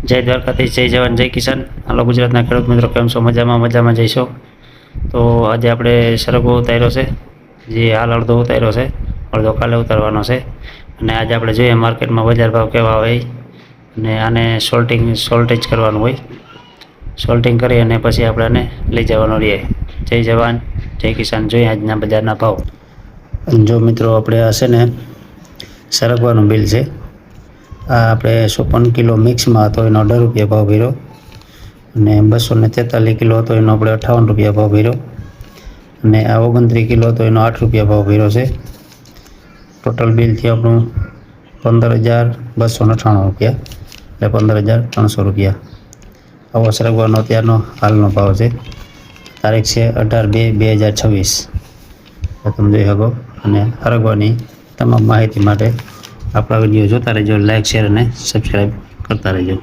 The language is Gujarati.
જય દ્વારકાધીશ, જય જવાન, જય કિસાન. હાલો ગુજરાતના ખેડૂત મિત્રો, કેમ છો? મજામાં જઈશો. તો આજે આપણે સરગવો ઉતાર્યો છે, જે હાલ અડધો ઉતાર્યો છે, અડધો કાલે ઉતારવાનો છે. અને આજે આપણે જોઈએ માર્કેટમાં બજાર ભાવ કેવા હોય, અને આને સોલ્ટેજ કરવાનું હોય. સોલ્ટિંગ કરી અને પછી આપણે આને લઈ જવાનું રહીએ. જય જવાન, જય કિસાન. જોઈએ આજના બજારના ભાવ. જો મિત્રો, આપણે આ છે ને સરગવાનું બિલ છે. આ આપણે 54 કિલો મિક્સમાં હતો, એનો 18 રૂપિયા ભાવ ભર્યો. અને 243 કિલો હતો, એનો આપણે 58 રૂપિયા ભાવ ભર્યો. અને આ 29 કિલો હતો, એનો 8 રૂપિયા ભાવ ભર્યો છે. ટોટલ બિલ થયું આપણું 15,298 રૂપિયા, એટલે 15,300 રૂપિયા. આવો સરગવાનો અત્યારનો હાલનો ભાવ છે. તારીખ છે 18/2/2026. તમે જોઈ શકો. અને સરગવાની તમામ માહિતી માટે આપણા વિડીયો જોતા રહેજો, લાઇક, શેર અને સબસ્ક્રાઈબ કરતા રહેજો.